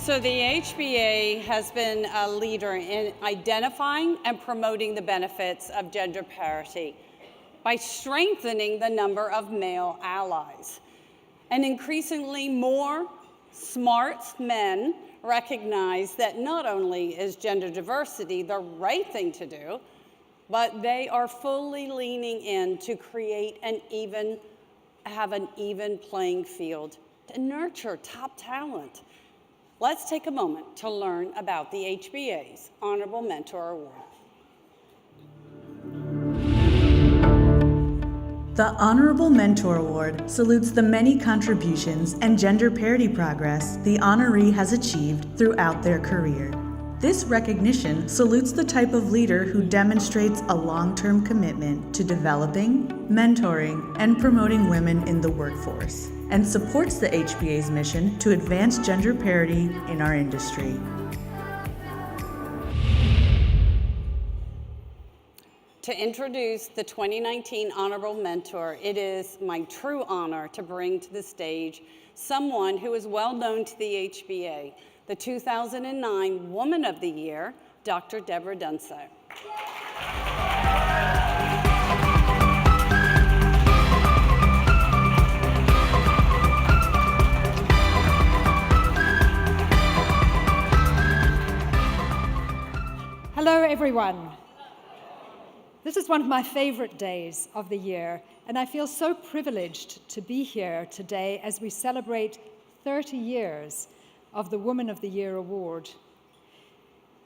So the HBA has been a leader in identifying and promoting the benefits of gender parity by strengthening the number of male allies. And increasingly more smart men recognize that not only is gender diversity the right thing to do, but they are fully leaning in to create have an even playing field to nurture top talent. Let's take a moment to learn about the HBA's Honorable Mentor Award. The Honorable Mentor Award salutes the many contributions and gender parity progress the honoree has achieved throughout their career. This recognition salutes the type of leader who demonstrates a long-term commitment to developing, mentoring, and promoting women in the workforce, and supports the HBA's mission to advance gender parity in our industry. To introduce the 2019 Honorable Mentor, it is my true honor to bring to the stage someone who is well known to the HBA, the 2009 Woman of the Year, Dr. Deborah Dunso. Hello, everyone. This is one of my favorite days of the year, and I feel so privileged to be here today as we celebrate 30 years of the Woman of the Year Award.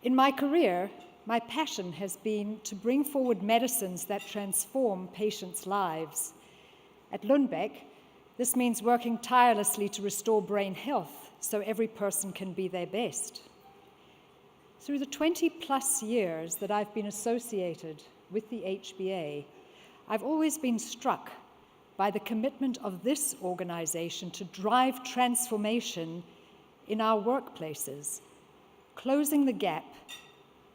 In my career, my passion has been to bring forward medicines that transform patients' lives. At Lundbeck, this means working tirelessly to restore brain health so every person can be their best. Through the 20-plus years that I've been associated with the HBA, I've always been struck by the commitment of this organization to drive transformation in our workplaces, closing the gap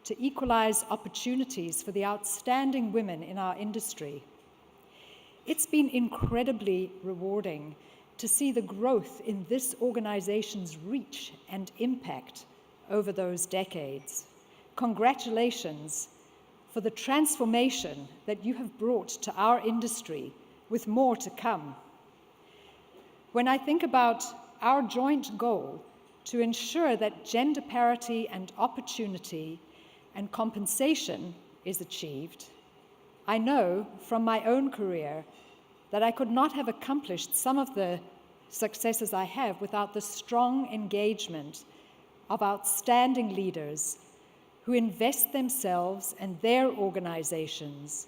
to equalize opportunities for the outstanding women in our industry. It's been incredibly rewarding to see the growth in this organization's reach and impact over those decades. Congratulations for the transformation that you have brought to our industry, with more to come. When I think about our joint goal to ensure that gender parity and opportunity and compensation is achieved, I know from my own career that I could not have accomplished some of the successes I have without the strong engagement of outstanding leaders who invest themselves and their organizations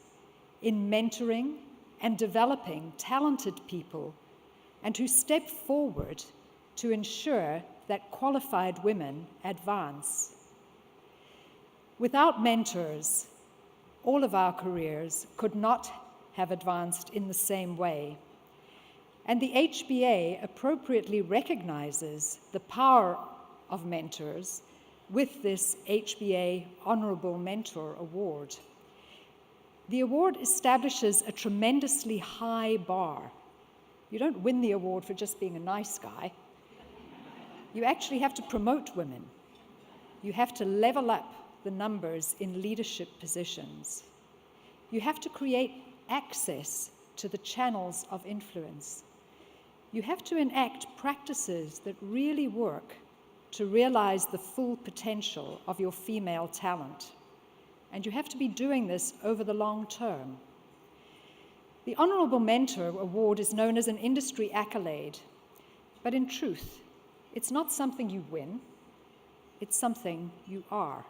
in mentoring and developing talented people, and who step forward to ensure that qualified women advance. Without mentors, all of our careers could not have advanced in the same way. And the HBA appropriately recognizes the power of mentors with this HBA Honorable Mentor Award. The award establishes a tremendously high bar. You don't win the award for just being a nice guy. You actually have to promote women. You have to level up the numbers in leadership positions. You have to create access to the channels of influence. You have to enact practices that really work to realize the full potential of your female talent. And you have to be doing this over the long term. The Honorable Mentor Award is known as an industry accolade, but in truth, it's not something you win, it's something you are.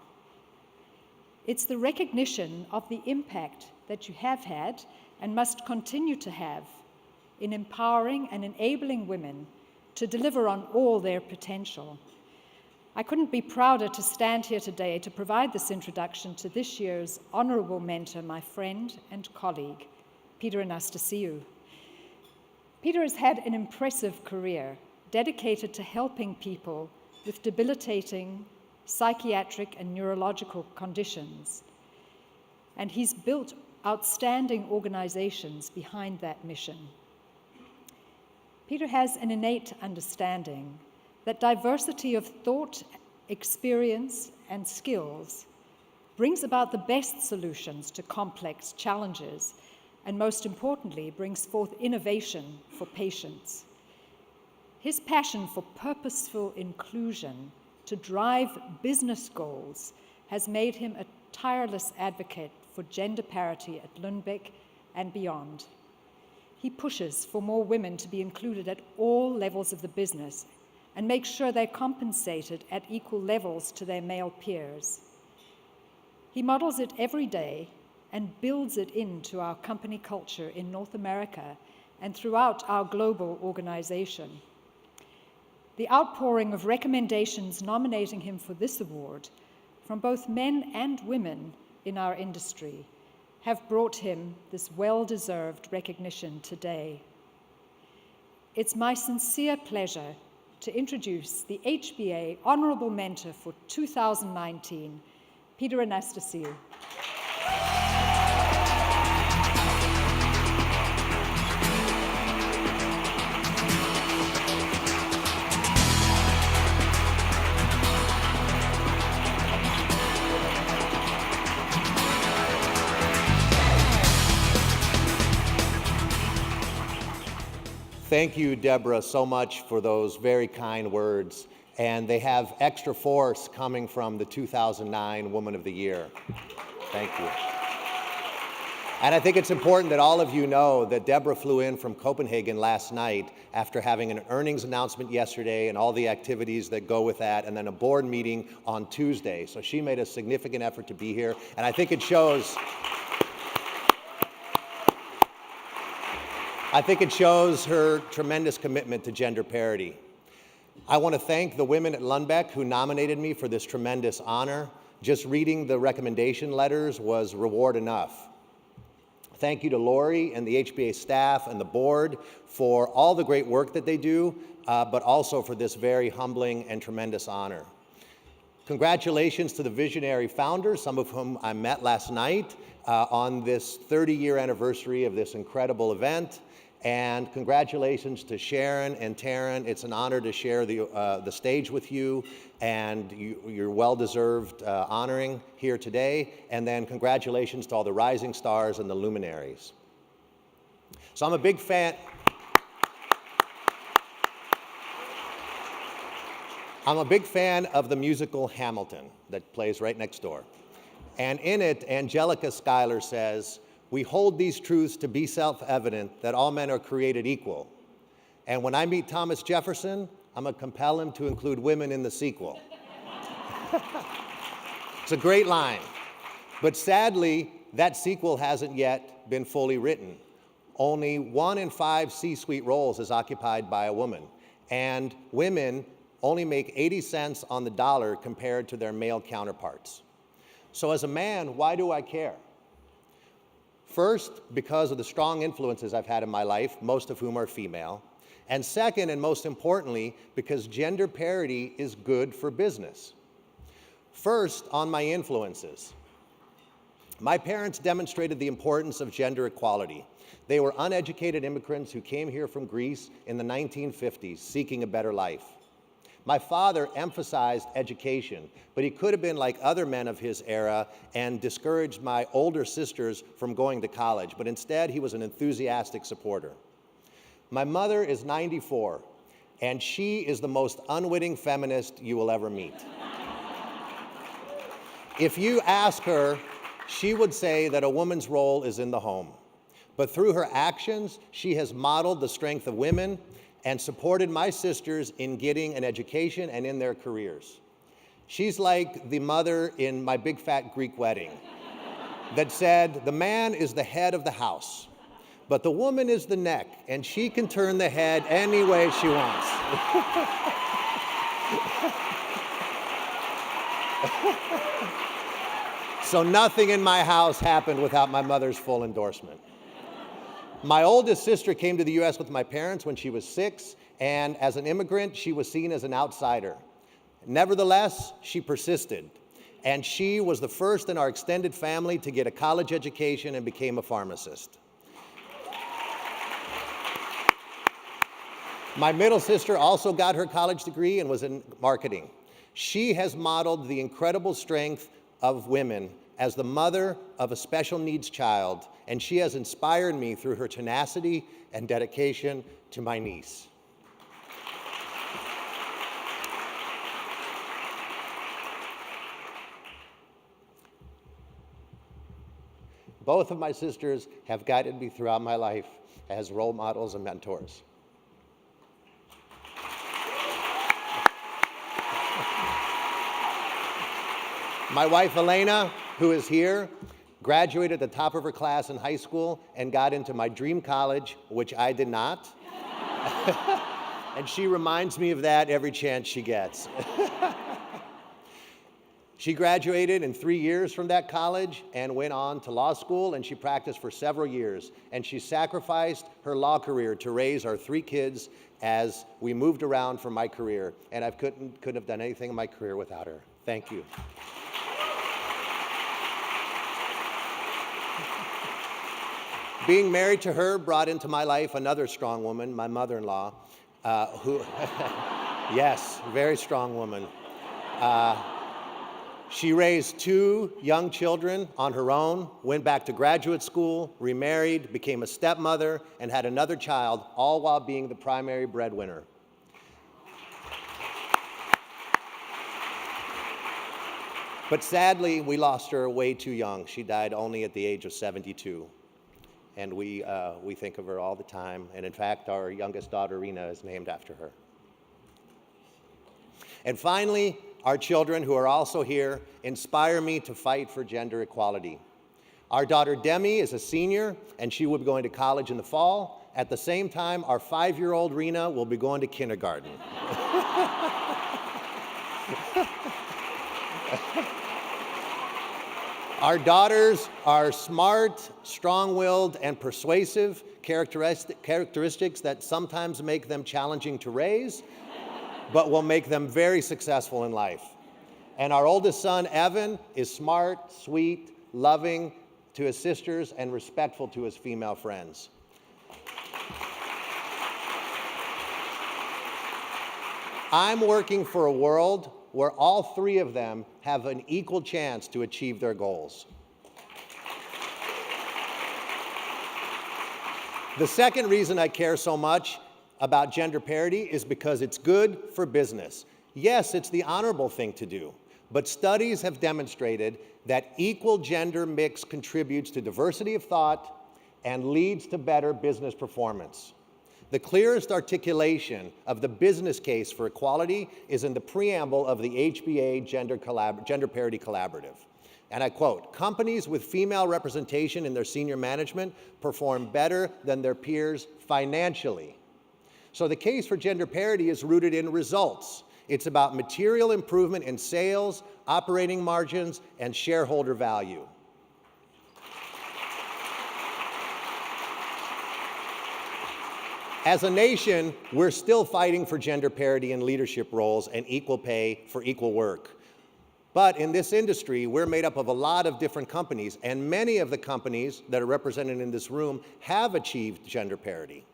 It's the recognition of the impact that you have had and must continue to have in empowering and enabling women to deliver on all their potential. I couldn't be prouder to stand here today to provide this introduction to this year's honorable mentor, my friend and colleague, Peter Anastasiou. Peter has had an impressive career dedicated to helping people with debilitating psychiatric and neurological conditions. And he's built outstanding organizations behind that mission. Peter has an innate understanding that diversity of thought, experience, and skills brings about the best solutions to complex challenges, and most importantly, brings forth innovation for patients. His passion for purposeful inclusion to drive business goals has made him a tireless advocate for gender parity at Lundbeck and beyond. He pushes for more women to be included at all levels of the business and makes sure they're compensated at equal levels to their male peers. He models it every day and builds it into our company culture in North America and throughout our global organization. The outpouring of recommendations nominating him for this award from both men and women in our industry have brought him this well-deserved recognition today. It's my sincere pleasure to introduce the HBA Honorable Mentor for 2019, Peter Anastasiou. Thank you, Deborah, so much for those very kind words. And they have extra force coming from the 2009 Woman of the Year. Thank you. And I think it's important that all of you know that Deborah flew in from Copenhagen last night after having an earnings announcement yesterday and all the activities that go with that, and then a board meeting on Tuesday. So she made a significant effort to be here, and I think it shows. I think it shows her tremendous commitment to gender parity. I want to thank the women at Lundbeck who nominated me for this tremendous honor. Just reading the recommendation letters was reward enough. Thank you to Lori and the HBA staff and the board for all the great work that they do, but also for this very humbling and tremendous honor. Congratulations to the visionary founders, some of whom I met last night on this 30-year anniversary of this incredible event. And congratulations to Sharon and Taryn. It's an honor to share the stage with you, and your well-deserved honoring here today. And then congratulations to all the rising stars and the luminaries. So I'm a big fan. I'm a big fan of the musical Hamilton that plays right next door. And in it, Angelica Schuyler says, "We hold these truths to be self-evident, that all men are created equal. And when I meet Thomas Jefferson, I'm going to compel him to include women in the sequel." It's a great line. But sadly, that sequel hasn't yet been fully written. Only 1 in 5 C-suite roles is occupied by a woman. And women only make 80 cents on the dollar compared to their male counterparts. So as a man, why do I care? First, because of the strong influences I've had in my life, most of whom are female. And second, and most importantly, because gender parity is good for business. First, on my influences. My parents demonstrated the importance of gender equality. They were uneducated immigrants who came here from Greece in the 1950s, seeking a better life. My father emphasized education, but he could have been like other men of his era and discouraged my older sisters from going to college, but instead he was an enthusiastic supporter. My mother is 94, and she is the most unwitting feminist you will ever meet. If you ask her, she would say that a woman's role is in the home. But through her actions, she has modeled the strength of women and supported my sisters in getting an education and in their careers. She's like the mother in My Big Fat Greek Wedding that said, "The man is the head of the house, but the woman is the neck, and she can turn the head any way she wants." So nothing in my house happened without my mother's full endorsement. My oldest sister came to the US with my parents when she was 6, and as an immigrant, she was seen as an outsider. Nevertheless, she persisted, and she was the first in our extended family to get a college education and became a pharmacist. My middle sister also got her college degree and was in marketing. She has modeled the incredible strength of women as the mother of a special needs child, and she has inspired me through her tenacity and dedication to my niece. Both of my sisters have guided me throughout my life as role models and mentors. My wife, Elena, who is here, graduated at the top of her class in high school and got into my dream college, which I did not. And she reminds me of that every chance she gets. She graduated in 3 years from that college and went on to law school, and she practiced for several years. And she sacrificed her law career to raise our 3 kids as we moved around for my career. And I couldn't have done anything in my career without her. Thank you. Being married to her brought into my life another strong woman, my mother-in-law, who, yes, very strong woman. She raised 2 young children on her own, went back to graduate school, remarried, became a stepmother, and had another child, all while being the primary breadwinner. But sadly, we lost her way too young. She died only at the age of 72. And we think of her all the time. And in fact, our youngest daughter, Rena, is named after her. And finally, our children, who are also here, inspire me to fight for gender equality. Our daughter, Demi, is a senior, and she will be going to college in the fall. At the same time, our 5-year-old Rena will be going to kindergarten. Our daughters are smart, strong-willed, and persuasive, characteristics that sometimes make them challenging to raise, but will make them very successful in life. And our oldest son, Evan, is smart, sweet, loving to his sisters, and respectful to his female friends. I'm working for a world where all 3 of them have an equal chance to achieve their goals. The second reason I care so much about gender parity is because it's good for business. Yes, it's the honorable thing to do, but studies have demonstrated that equal gender mix contributes to diversity of thought and leads to better business performance. The clearest articulation of the business case for equality is in the preamble of the HBA Gender Parity Collaborative. And I quote, "Companies with female representation in their senior management perform better than their peers financially." So the case for gender parity is rooted in results. It's about material improvement in sales, operating margins, and shareholder value. As a nation, we're still fighting for gender parity in leadership roles and equal pay for equal work. But in this industry, we're made up of a lot of different companies, and many of the companies that are represented in this room have achieved gender parity.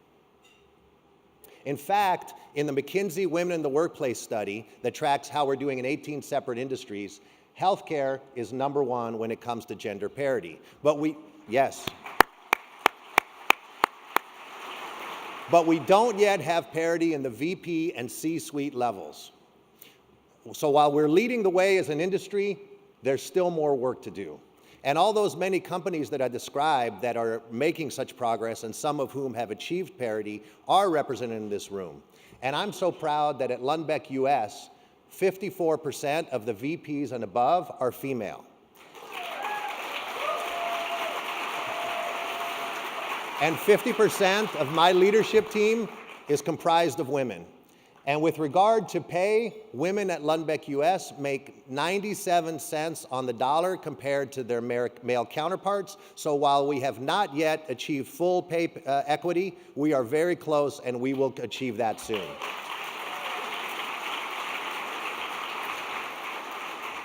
In fact, in the McKinsey Women in the Workplace study that tracks how we're doing in 18 separate industries, healthcare is #1 when it comes to gender parity. But we don't yet have parity in the VP and C-suite levels. So while we're leading the way as an industry, there's still more work to do. And all those many companies that I described that are making such progress, and some of whom have achieved parity, are represented in this room. And I'm so proud that at Lundbeck US, 54% of the VPs and above are female. And 50% of my leadership team is comprised of women. And with regard to pay, women at Lundbeck US make 97 cents on the dollar compared to their male counterparts. So while we have not yet achieved full pay equity, we are very close, and we will achieve that soon.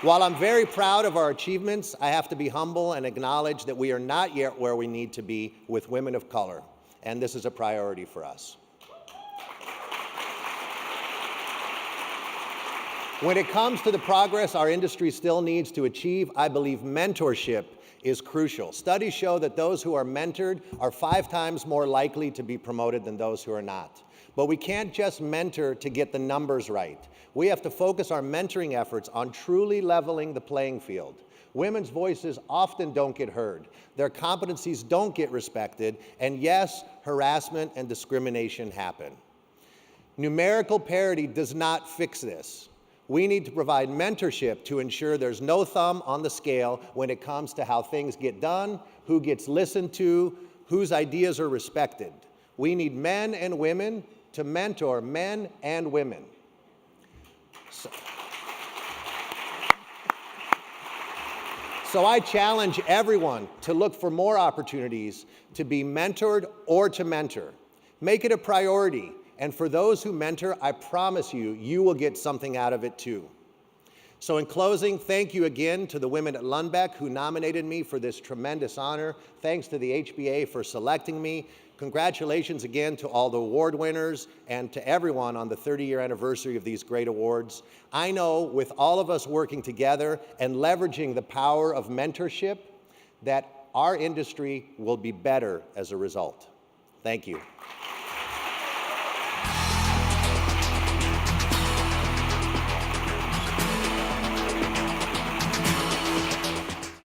While I'm very proud of our achievements, I have to be humble and acknowledge that we are not yet where we need to be with women of color, and this is a priority for us. When it comes to the progress our industry still needs to achieve, I believe mentorship is crucial. Studies show that those who are mentored are 5 times more likely to be promoted than those who are not. But we can't just mentor to get the numbers right. We have to focus our mentoring efforts on truly leveling the playing field. Women's voices often don't get heard. Their competencies don't get respected, and yes, harassment and discrimination happen. Numerical parity does not fix this. We need to provide mentorship to ensure there's no thumb on the scale when it comes to how things get done, who gets listened to, whose ideas are respected. We need men and women to mentor men and women. So I challenge everyone to look for more opportunities to be mentored or to mentor. Make it a priority. And for those who mentor, I promise you, you will get something out of it too. So in closing, thank you again to the women at Lundbeck who nominated me for this tremendous honor. Thanks to the HBA for selecting me. Congratulations again to all the award winners and to everyone on the 30-year anniversary of these great awards. I know with all of us working together and leveraging the power of mentorship that our industry will be better as a result. Thank you.